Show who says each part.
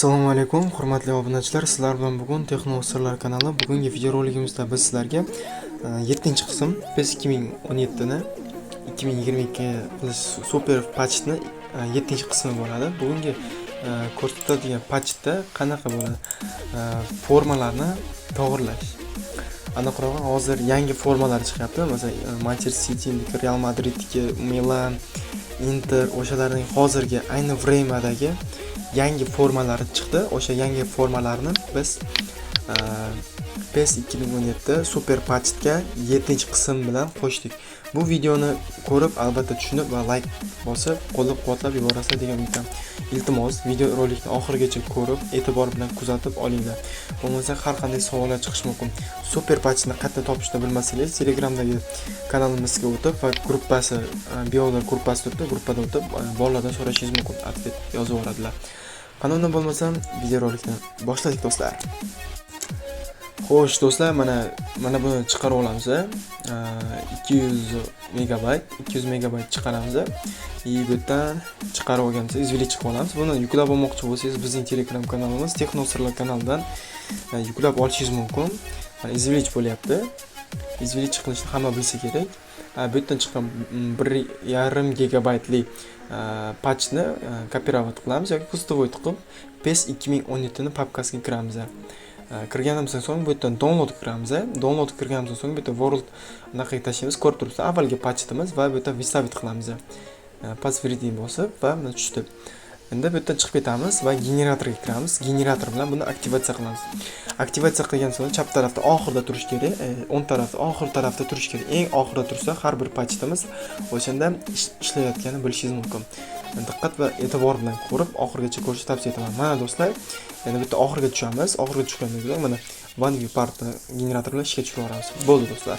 Speaker 1: Assalomu alaykum, hurmatli obunachilar. Sizlar bilan bugun Texno Sirlar kanali. Bugungi videorolikimizda biz sizlarga 7-qism PES 2017 ni 2022 super patchni 7-qismi bo'ladi. Bugungi ko'rsatadigan patchda qanaqa bo'ladi? Formalarni to'g'irlash. Aniqrog'i hozir yangi formalar chiqyapti. Masalan, Manchester City, Real Madrid, Milan, Inter o'shalarning hozirgi ayni vremadagi yangi formalari chiqdi. O'sha yangi formalarni biz PES 2017 super patchga 7-qism bilan qo'shdik. Bu videoni ko'rib, albatta tushunib va like bosib, qo'llab-quvvatlab yuborasiz degan umiddaman. Iltimos, videorolikni oxirigacha ko'rib, e'tibor bilan kuzatib olinglar. Bo'lmasa har qanday savollar chiqishi mumkin. Super patchni qayerda topishni bilmasangiz, Telegramdagi kanalimizga o'tib va gruppasi, biolar gruppasi turibdi, gruppada o'tib, bolalardan so'rashingiz mumkin. Atvet yozib yuboradilar. Qanday bo'lmasam, videorolikni boshladik do'stlar. Xo'sh do'stlar, mana buni chiqarib olamiz. 200 megabayt chiqaramiz. Bu yerdan chiqarib olganmiz, izvili chiqib olamiz. Buni yuklab olmoqchi bo'lsangiz, bizning Telegram kanalimiz Texno Sirlar kanalidan yuklab olishingiz mumkin. Mana izvili bo'lyapti. Izvili chiqilishini hamma bilsa kerak. Bu yerdan chiqqan 1.5 gigabaytli patchni kopirovat qilamiz yoki pustovoy qilib PES 2017 ni papkasiga kiramiz. Kirganimizdan so'ng bu yerdan download kiramiz. Download kirganimizdan so'ng bu yerda world naqiga tashlaymiz. Ko'rib turibsiz, avvalgi patchimiz va bu yerda vystavit qilamiz. Passwordni bosib va mana tushdi. Endi bu yerdan chiqib ketamiz va generatorga kiramiz. Generator bilan buni aktivatsiya qilamiz. Aktivatsiya qilgan so'ng chap tarafda oxirida turish kerak, o'ng tarafda, oxir tarafda turish kerak. Eng oxirida tursa har bir patchimiz o'shanda ishlayotganini bilishingiz mumkin. Diqqat va e'tibor bilan ko'rib, oxirigacha ko'rishni tavsiya etaman. Mana do'stlar, endi bitta oxiriga tushamiz. Oxiriga tushgandan keyin mana vanview partni generator bilan ishga tushirib yuboramiz. Bo'ldi do'stlar.